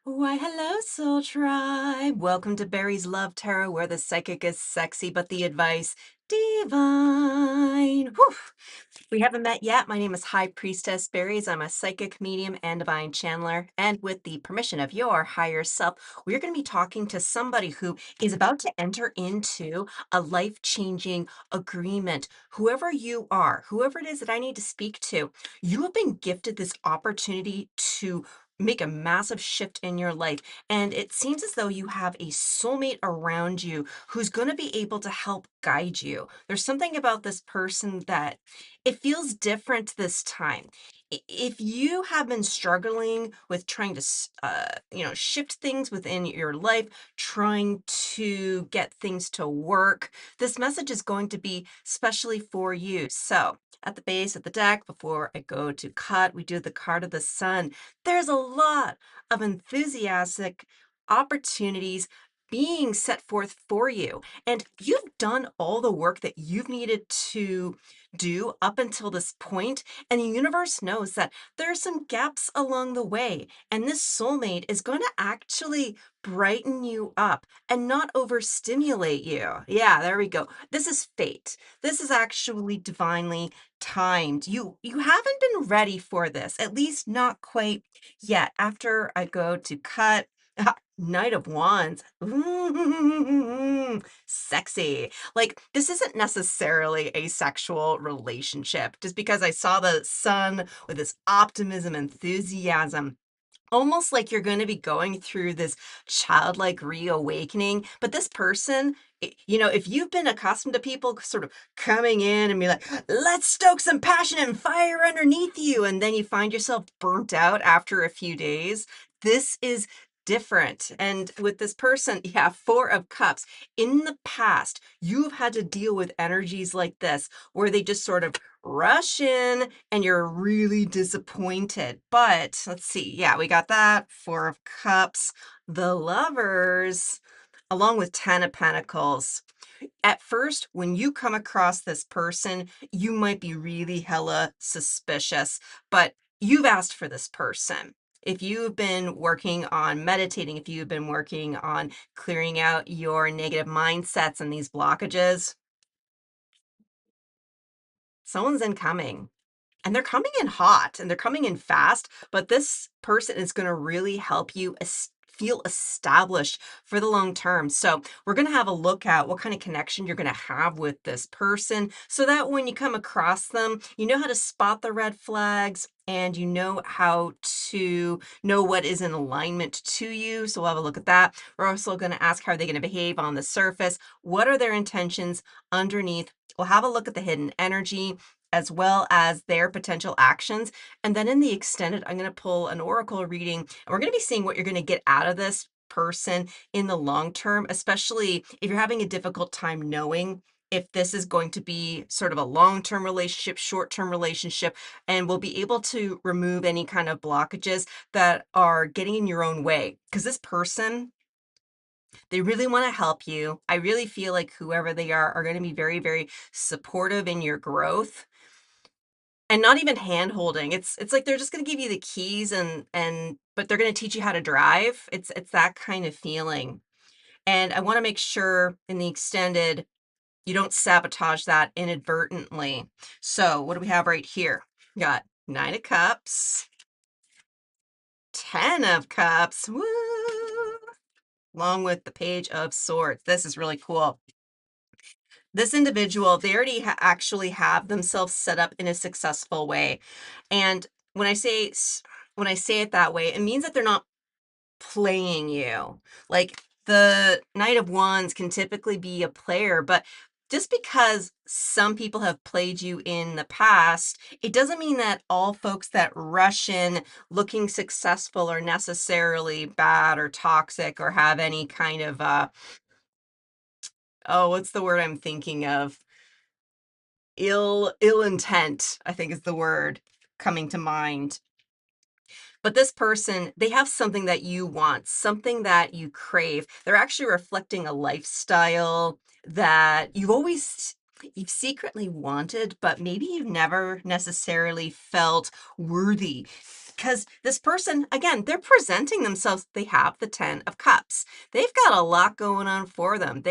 Why, hello, Soul Tribe. Welcome to Barry's Love Tarot, where the psychic is sexy, but the advice divine. Whew. We haven't met yet. My name is High Priestess Berries. I'm a psychic medium and divine channeler. And with the permission of your higher self, we're going to be talking to somebody who is about to enter into a life-changing agreement. Whoever you are, whoever it is that I need to speak to, you have been gifted this opportunity to make a massive shift in your life. And it seems as though you have a soulmate around you who's going to be able to help guide you. There's something about this person that it feels different this time. If you have been struggling with trying to, shift things within your life, trying to get things to work, this message is going to be specially for you. So, at the base of the deck, before I go to cut, we do the card of the sun. There's a lot of enthusiastic opportunities being set forth for you. And you've done all the work that you've needed to do up until this point, and the universe knows that there are some gaps along the way, and this soulmate is going to actually brighten you up and not overstimulate you. Yeah, there we go. This is fate. This is actually divinely timed. You haven't been ready for this, at least not quite yet. After I go to cut Knight of Wands. Sexy. Like, this isn't necessarily a sexual relationship. Just because I saw the sun with this optimism, enthusiasm, almost like you're going to be going through this childlike reawakening. But this person, if you've been accustomed to people sort of coming in and be like, let's stoke some passion and fire underneath you, and then you find yourself burnt out after a few days, this is different. And with this person, yeah, Four of Cups. In the past, you've had to deal with energies like this, where they just sort of rush in and you're really disappointed. But let's see. Yeah, we got that. Four of Cups, the Lovers, along with Ten of Pentacles. At first, when you come across this person, you might be really hella suspicious, but you've asked for this person. If you've been working on meditating, if you've been working on clearing out your negative mindsets and these blockages, someone's incoming. And they're coming in hot and they're coming in fast, but this person is going to really help you feel established for the long term. So we're going to have a look at what kind of connection you're going to have with this person so that when you come across them, you know how to spot the red flags and you know how to know what is in alignment to you. So we'll have a look at that. We're also going to ask how are they going to behave on the surface? What are their intentions underneath? We'll have a look at the hidden energy as well as their potential actions. And then in the extended, I'm going to pull an oracle reading, and we're going to be seeing what you're going to get out of this person in the long term, especially if you're having a difficult time knowing if this is going to be sort of a long-term relationship, short-term relationship, and we'll be able to remove any kind of blockages that are getting in your own way. Because this person, they really want to help you. I really feel like whoever they are going to be very, very supportive in your growth and not even hand holding. It's like they're just gonna give you the keys and but they're gonna teach you how to drive. It's that kind of feeling. And I wanna make sure in the extended, you don't sabotage that inadvertently. So what do we have right here? We got Nine of Cups, Ten of Cups, woo! Along with the Page of Swords. This is really cool. This individual, they already actually have themselves set up in a successful way. And when I say when I say it that way, it means that they're not playing you. Like the Knight of Wands can typically be a player, but just because some people have played you in the past, it doesn't mean that all folks that rush in looking successful are necessarily bad or toxic or have any kind of oh, what's the word I'm thinking of? Ill intent, I think is the word coming to mind. But this person, they have something that you want, something that you crave. They're actually reflecting a lifestyle that you've secretly wanted, but maybe you've never necessarily felt worthy. because this person, again, they're presenting themselves. They have the 10 of cups. They've got a lot going on for them.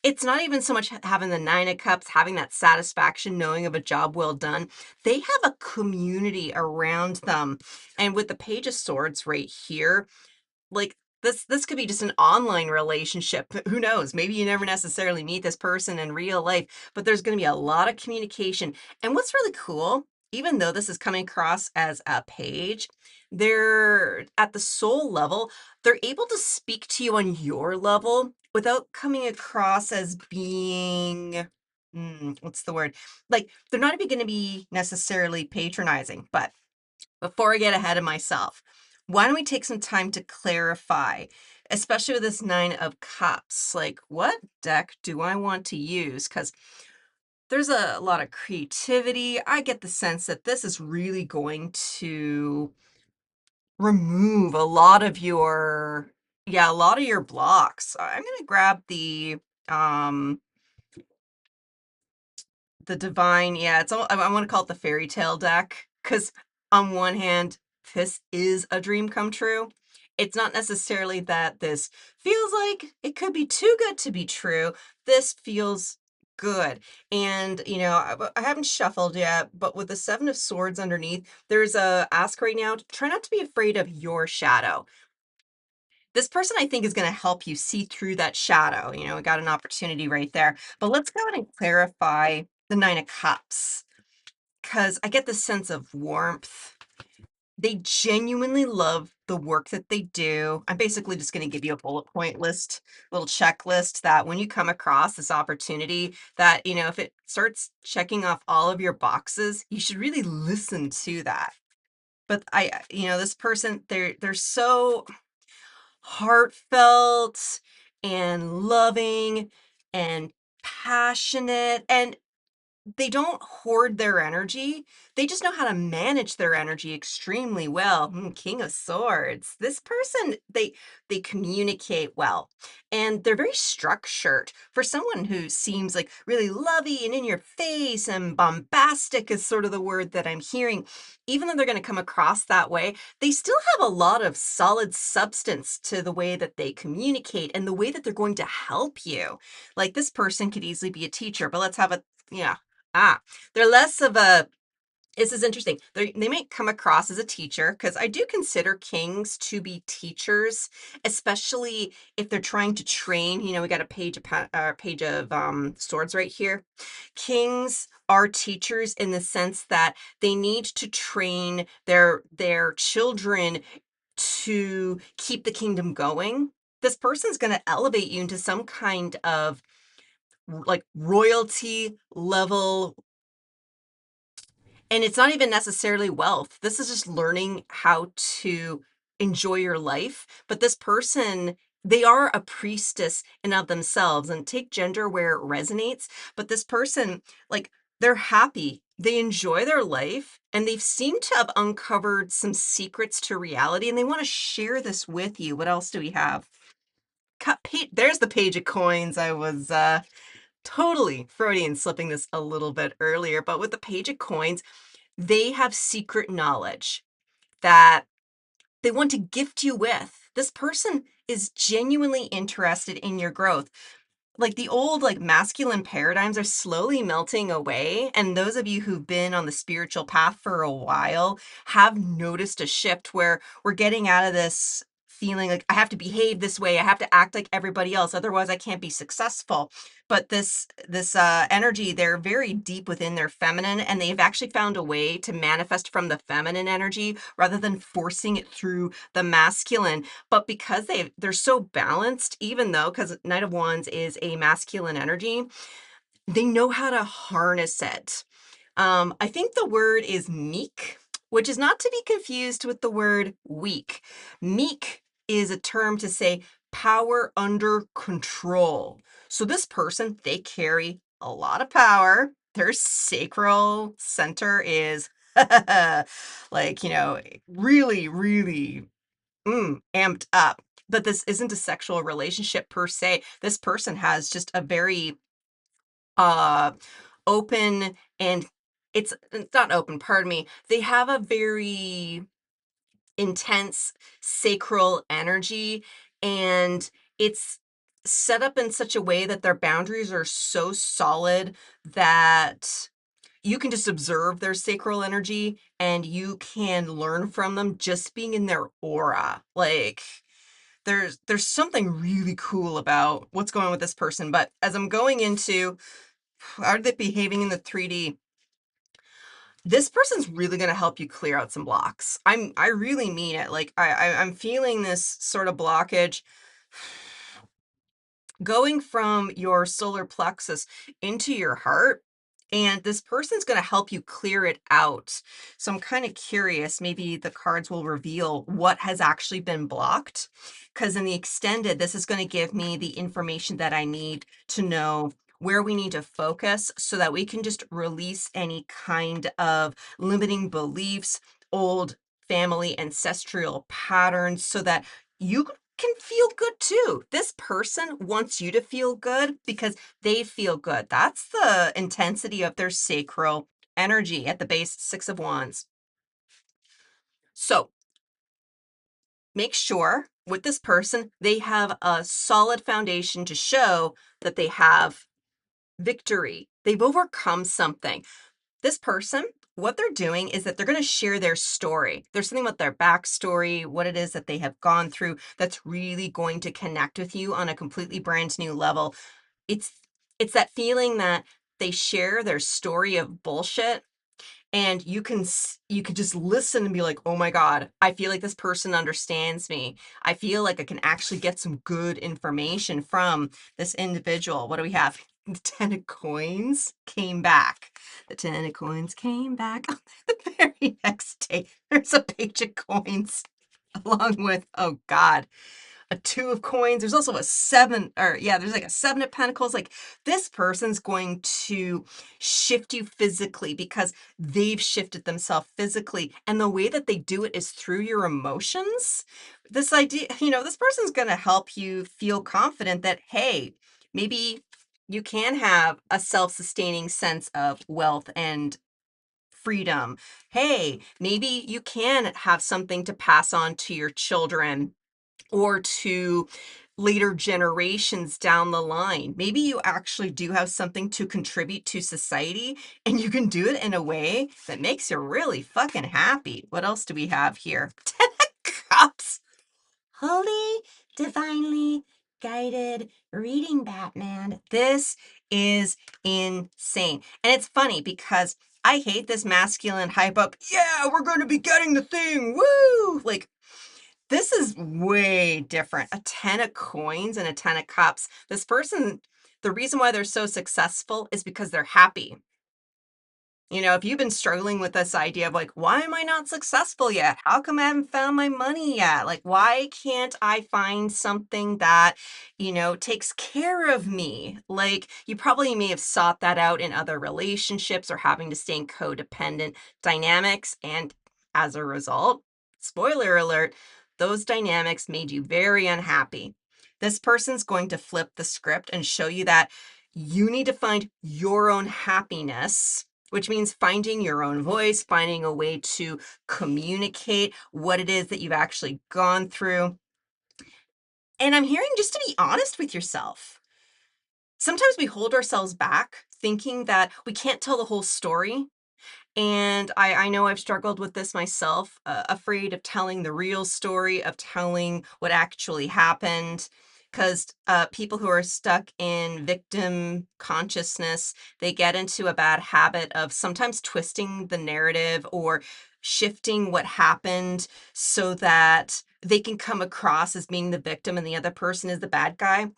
It's not even so much having the 9 of cups, having that satisfaction, knowing of a job well done. They have a community around them. And with the page of swords right here, like this could be just an online relationship. Who knows? Maybe you never necessarily meet this person in real life, but there's going to be a lot of communication. And what's really cool, even though this is coming across as a page, they're at the soul level, they're able to speak to you on your level without coming across as being what's the word? Like they're not even going to be necessarily patronizing, but before I get ahead of myself, why don't we take some time to clarify, especially with this 9 of cups? Like, what deck do I want to use? Because there's a lot of creativity. I get the sense that this is really going to remove a lot of your, yeah, a lot of your blocks. I'm going to grab um, the divine, yeah, it's all, I want to call it the fairy tale deck because on one hand, this is a dream come true. It's not necessarily that this feels like it could be too good to be true. This feels good. And, I haven't shuffled yet, but with the 7 of swords underneath, there's a ask right now, try not to be afraid of your shadow. This person, I think, is going to help you see through that shadow. We got an opportunity right there. But let's go ahead and clarify the 9 of cups because I get this sense of warmth. They genuinely love the work that they do. I'm basically just going to give you a bullet point list, little checklist that when you come across this opportunity that, if it starts checking off all of your boxes, you should really listen to that. But this person, they're so heartfelt and loving and passionate, and they don't hoard their energy. They just know how to manage their energy extremely well. King of Swords. This person, they communicate well, and they're very structured. For someone who seems like really lovey and in your face and bombastic is sort of the word that I'm hearing, even though they're going to come across that way, they still have a lot of solid substance to the way that they communicate and the way that they're going to help you. Like this person could easily be a teacher, but let's have a, yeah. They're less of a, this is interesting. They might come across as a teacher because I do consider kings to be teachers, especially if they're trying to train. We got a page of swords right here. Kings are teachers in the sense that they need to train their children to keep the kingdom going. This person's going to elevate you into some kind of like royalty level, and it's not even necessarily wealth. This is just learning how to enjoy your life. But this person, they are a priestess in of themselves, and take gender where it resonates. But this person, like, they're happy. They enjoy their life, and they've seemed to have uncovered some secrets to reality, and they want to share this with you. What else do we have? There's the page of coins. I was totally Freudian slipping this a little bit earlier, but with the page of coins, they have secret knowledge that they want to gift you with. This person is genuinely interested in your growth. Like the old masculine paradigms are slowly melting away, and those of you who've been on the spiritual path for a while have noticed a shift where we're getting out of this feeling like I have to behave this way, I have to act like everybody else, otherwise I can't be successful. But this energy, they're very deep within their feminine, and they've actually found a way to manifest from the feminine energy rather than forcing it through the masculine. But because they're so balanced, even though, because Knight of Wands is a masculine energy, they know how to harness it. I think the word is meek, which is not to be confused with the word weak. Meek is a term to say power under control. So this person, they carry a lot of power. Their sacral center is really, really amped up. But this isn't a sexual relationship per se. This person has just a very uh open, and it's not open, pardon me. They have a very intense sacral energy, and it's set up in such a way that their boundaries are so solid that you can just observe their sacral energy and you can learn from them just being in their aura. Like there's something really cool about what's going on with this person. But as I'm going into how are they behaving in the 3D, this person's really going to help you clear out some blocks. I really mean it. Like I'm feeling this sort of blockage going from your solar plexus into your heart, and this person's going to help you clear it out. So I'm kind of curious, maybe the cards will reveal what has actually been blocked, because in the extended, this is going to give me the information that I need to know where we need to focus so that we can just release any kind of limiting beliefs, old family ancestral patterns, so that you can feel good too. This person wants you to feel good because they feel good. That's the intensity of their sacral energy at the base, Six of Wands. So make sure with this person, they have a solid foundation to show that they have victory. They've overcome something. This person, what they're doing is that they're going to share their story. There's something about their backstory, what it is that they have gone through that's really going to connect with you on a completely brand new level. It's it's that feeling that they share their story of bullshit, and you can just listen and be like, oh my God, I feel like this person understands me. I feel like I can actually get some good information from this individual. What do we have? The 10 of coins came back. The 10 of coins came back. The very next day, there's a page of coins along with, oh God, a 2 of coins. There's also a 7, or yeah, there's like a 7 of pentacles. Like this person's going to shift you physically because they've shifted themselves physically. And the way that they do it is through your emotions. This idea, this person's going to help you feel confident that, hey, maybe you can have a self-sustaining sense of wealth and freedom. Hey, maybe you can have something to pass on to your children or to later generations down the line. Maybe you actually do have something to contribute to society, and you can do it in a way that makes you really fucking happy. What else do we have here? 10 of Cups. Holy, divinely guided reading, Batman. This is insane. And it's funny because I hate this masculine hype up. Yeah, we're going to be getting the thing. Woo! Like, this is way different. A 10 of coins and a 10 of cups. This person, the reason why they're so successful is because they're happy. If you've been struggling with this idea of like, why am I not successful yet? How come I haven't found my money yet? Like, why can't I find something that, takes care of me? Like, you probably may have sought that out in other relationships or having to stay in codependent dynamics. And as a result, spoiler alert, those dynamics made you very unhappy. This person's going to flip the script and show you that you need to find your own happiness, which means finding your own voice, finding a way to communicate what it is that you've actually gone through. And I'm hearing just to be honest with yourself. Sometimes we hold ourselves back thinking that we can't tell the whole story. And I know I've struggled with this myself, afraid of telling the real story, of telling what actually happened. Because people who are stuck in victim consciousness, they get into a bad habit of sometimes twisting the narrative or shifting what happened so that they can come across as being the victim and the other person is the bad guy.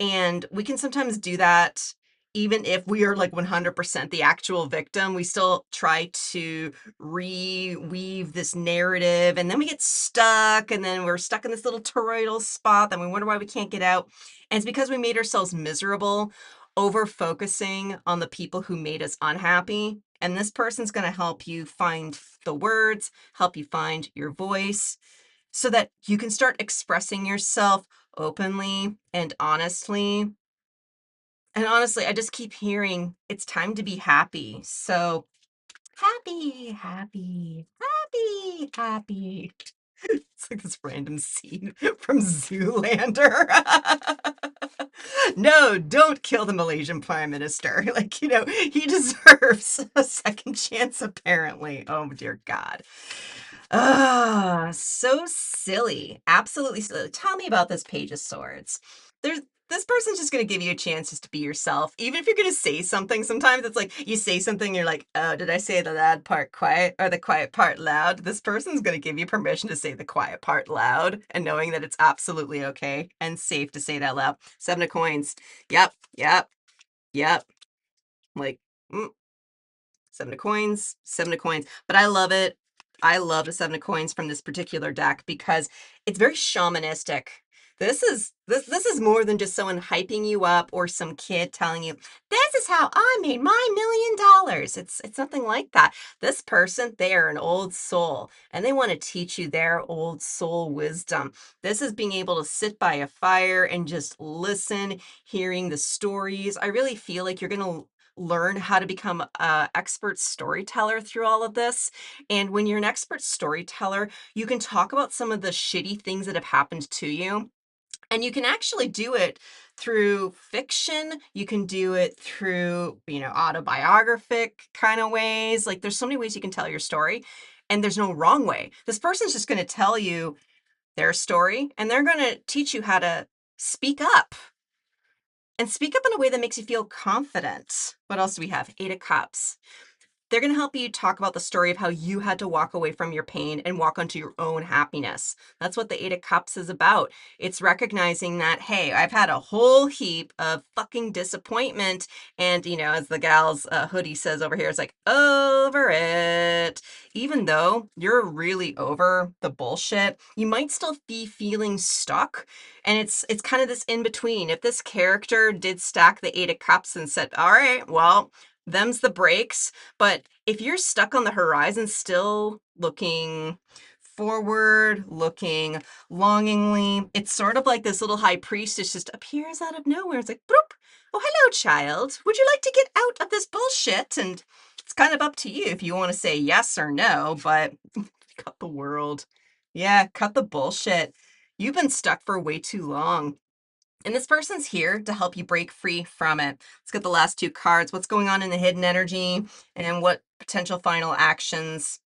And we can sometimes do that even if we are like 100% the actual victim. We still try to reweave this narrative, and then we get stuck, and then we're stuck in this little toroidal spot, then we wonder why we can't get out. And it's because we made ourselves miserable, over focusing on the people who made us unhappy. And this person's going to help you find the words, help you find your voice, so that you can start expressing yourself openly and honestly. And honestly, I just keep hearing it's time to be happy. So happy, happy, happy, happy. It's like this random scene from Zoolander. No, don't kill the Malaysian Prime Minister. Like, he deserves a second chance, apparently. Oh, dear God. Ah, so silly. Absolutely silly. Tell me about this Page of Swords. There's this person's just going to give you a chance just to be yourself. Even if you're going to say something, sometimes it's like you say something, you're like, oh, did I say the loud part quiet or the quiet part loud? This person's going to give you permission to say the quiet part loud and knowing that it's absolutely okay and safe to say it out loud. 7 of coins. Yep, yep, yep. Like, mm, 7 of coins, 7 of coins. But I love it. I love the 7 of coins from this particular deck because it's very shamanistic. This is more than just someone hyping you up or some kid telling you, this is how I made my $1,000,000. It's nothing like that. This person, they are an old soul and they want to teach you their old soul wisdom. This is being able to sit by a fire and just listen, hearing the stories. I really feel like you're going to learn how to become an expert storyteller through all of this. And when you're an expert storyteller, you can talk about some of the shitty things that have happened to you. And you can actually do it through fiction. You can do it through, autobiographic kind of ways. Like there's so many ways you can tell your story, and there's no wrong way. This person's just going to tell you their story, and they're going to teach you how to speak up and speak up in a way that makes you feel confident. What else do we have? 8 of Cups. They're going to help you talk about the story of how you had to walk away from your pain and walk onto your own happiness. That's what the 8 of Cups is about. It's recognizing that, hey, I've had a whole heap of fucking disappointment. And, as the gal's hoodie says over here, it's like, over it. Even though you're really over the bullshit, you might still be feeling stuck. And it's kind of this in between. If this character did stack the 8 of Cups and said, all right, well, them's the breaks. But if you're stuck on the horizon, still looking forward, looking longingly, it's sort of like this little high priestess just appears out of nowhere. It's like, bloop. Oh, hello, child. Would you like to get out of this bullshit? And it's kind of up to you if you want to say yes or no, but cut the world. Yeah, cut the bullshit. You've been stuck for way too long. And this person's here to help you break free from it. Let's get the last 2 cards. What's going on in the hidden energy and what potential final actions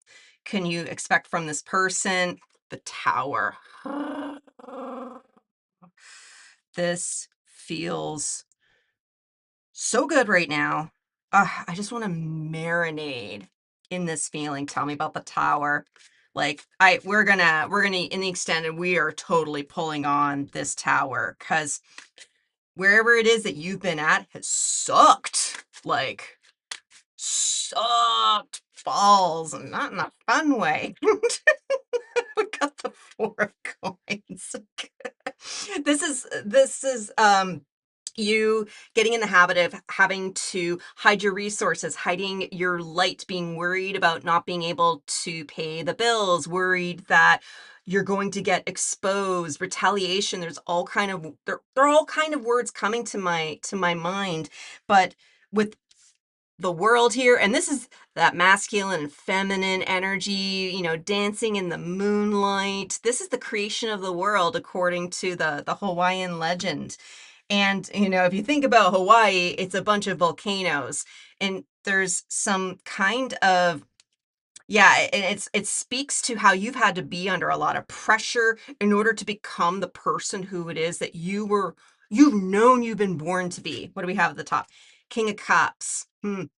can you expect from this person? The Tower. This feels so good right now. I just want to marinate in this feeling. Tell me about the Tower. Like we're gonna in the extended, we are totally pulling on this Tower because wherever it is that you've been at has sucked. Like, sucked balls, and not in a fun way. We got the 4 of coins. This is you getting in the habit of having to hide your resources, hiding your light, being worried about not being able to pay the bills, worried that you're going to get exposed, retaliation. There's all kind of there are all kind of words coming to my mind, but with the world here, and this is that masculine and feminine energy, dancing in the moonlight. This is the creation of the world according to the Hawaiian legend. And if you think about Hawaii, it's a bunch of volcanoes, and there's some kind of, yeah, and it speaks to how you've had to be under a lot of pressure in order to become the person who it is that you've known you've been born to be. What do we have at the top? King of Cups. Let's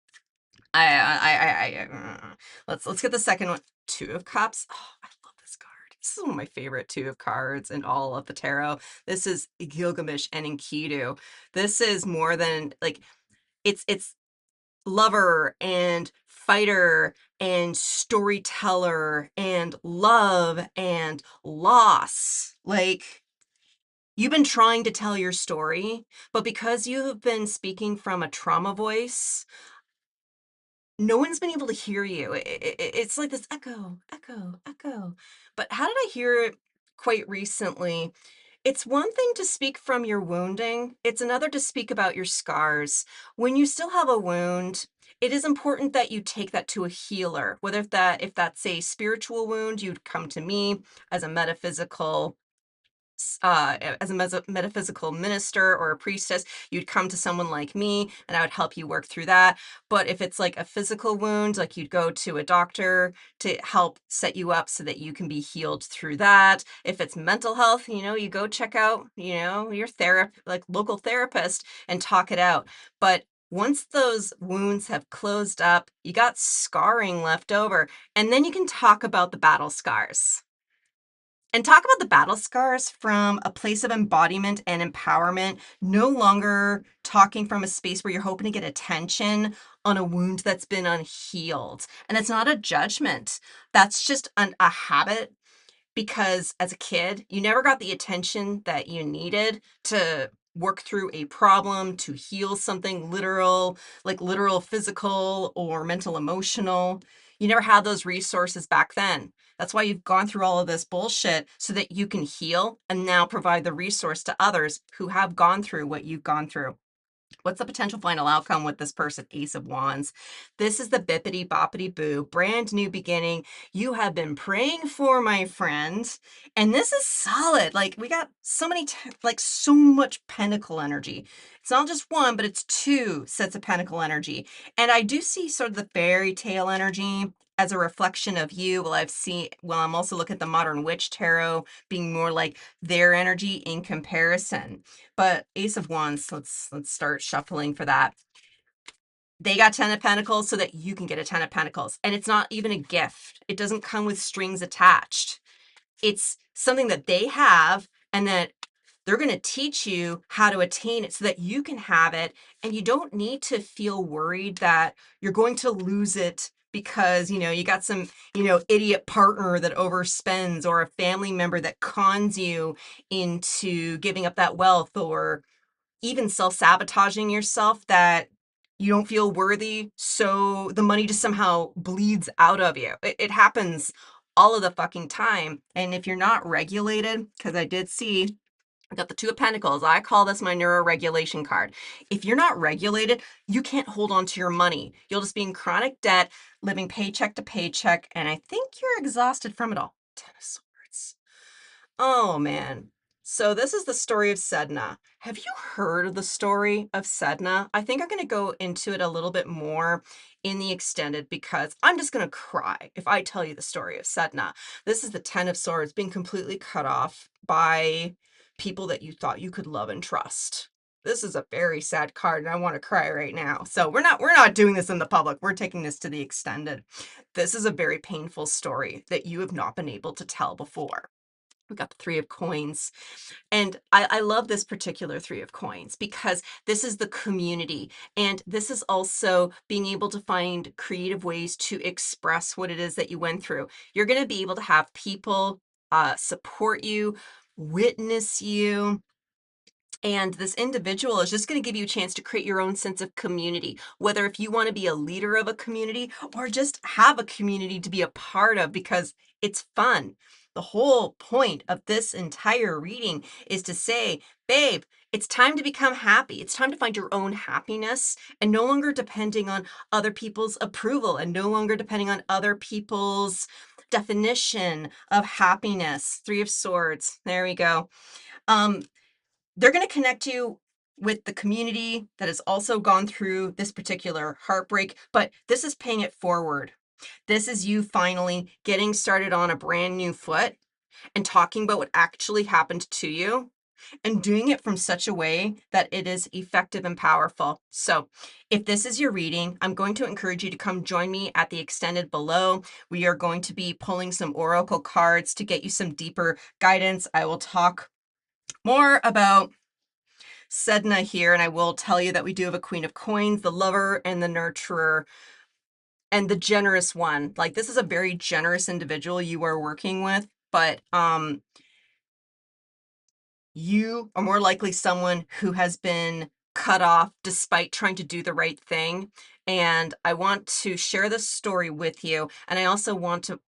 get the second one. 2 of Cups. Oh, I love this card. This is one of my favorite 2 of cards in all of the tarot. This is Gilgamesh and Enkidu. This is more than like it's lover and fighter and storyteller and love and loss. Like, you've been trying to tell your story, but because you have been speaking from a trauma voice, no one's been able to hear you. It's like this echo, echo, echo. But how did I hear it quite recently? It's one thing to speak from your wounding, it's another to speak about your scars. When you still have a wound, it is important that you take that to a healer, whether if that's a spiritual wound, you'd come to me as a metaphysical metaphysical minister or a priestess. You'd come to someone like me and I would help you work through that. But if it's like a physical wound, like you'd go to a doctor to help set you up so that you can be healed through that. If it's mental health, you go check out, your like local therapist and talk it out. But once those wounds have closed up, you got scarring left over, and then you can talk about the battle scars. And talk about the battle scars from a place of embodiment and empowerment, no longer talking from a space where you're hoping to get attention on a wound that's been unhealed. And it's not a judgment, that's just a habit, because as a kid, you never got the attention that you needed to work through a problem, to heal something literal, like literal physical or mental emotional. You never had those resources back then. That's why you've gone through all of this bullshit so that you can heal and now provide the resource to others who have gone through what you've gone through. What's the potential final outcome with this person? Ace of Wands. This is the bippity boppity boo, brand new beginning. You have been praying for, my friend. And this is solid. Like, we got so many, like, so much pentacle energy. It's not just one, but it's two sets of pentacle energy. And I do see sort of the fairy tale energy as a reflection of you. I'm also looking at the modern witch tarot being more like their energy in comparison. But Ace of Wands, let's start shuffling for that. They got 10 of Pentacles so that you can get a 10 of Pentacles. And it's not even a gift. It doesn't come with strings attached. It's something that they have and that they're going to teach you how to attain it so that you can have it. And you don't need to feel worried that you're going to lose it because, you got some, idiot partner that overspends, or a family member that cons you into giving up that wealth, or even self-sabotaging yourself that you don't feel worthy, so the money just somehow bleeds out of you. It happens all of the fucking time. And if you're not regulated, because I did see, I got the Two of Pentacles. I call this my neuroregulation card. If you're not regulated, you can't hold on to your money. You'll just be in chronic debt, living paycheck to paycheck, and I think you're exhausted from it all. Ten of Swords. Oh, man. So this is the story of Sedna. Have you heard of the story of Sedna? I think I'm going to go into it a little bit more in the extended, because I'm just going to cry if I tell you the story of Sedna. This is the Ten of Swords, being completely cut off by people that you thought you could love and trust. This is a very sad card, and I want to cry right now. So we're not doing this in the public. We're taking this to the extended. This is a very painful story that you have not been able to tell before. We got the Three of Coins. And I love this particular Three of Coins because this is the community. And this is also being able to find creative ways to express what it is that you went through. You're going to be able to have people support you, witness you. And this individual is just going to give you a chance to create your own sense of community, whether if you want to be a leader of a community or just have a community to be a part of because it's fun. The whole point of this entire reading is to say, babe, it's time to become happy. It's time to find your own happiness and no longer depending on other people's approval and no longer depending on other people's definition of happiness. Three of Swords. There we go. They're going to connect you with the community that has also gone through this particular heartbreak, but this is paying it forward. This is you finally getting started on a brand new foot and talking about what actually happened to you and doing it from such a way that it is effective and powerful. So if this is your reading, I'm going to encourage you to come join me at the extended below. We are going to be pulling some oracle cards to get you some deeper guidance. I will talk more about Sedna here, and I will tell you that we do have a Queen of Coins, the lover and the nurturer, and the generous one. Like, this is a very generous individual you are working with, but you are more likely someone who has been cut off despite trying to do the right thing. And I want to share this story with you. And I also want to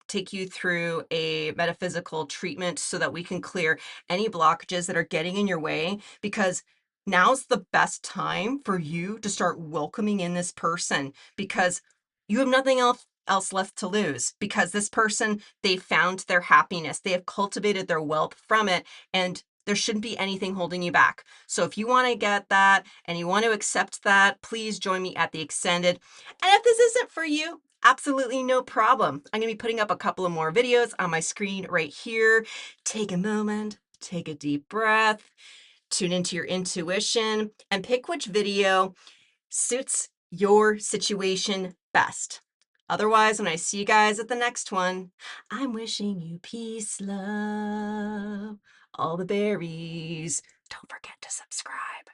take you through a metaphysical treatment so that we can clear any blockages that are getting in your way, because now's the best time for you to start welcoming in this person, because you have nothing else left to lose, because this person, they found their happiness, they have cultivated their wealth from it, and there shouldn't be anything holding you back. So if you want to get that and you want to accept that, please join me at the extended. And if this isn't for you, absolutely no problem. I'm going to be putting up a couple of more videos on my screen right here. Take a moment, take a deep breath, tune into your intuition, and pick which video suits your situation best. Otherwise, when I see you guys at the next one, I'm wishing you peace, love, all the berries. Don't forget to subscribe.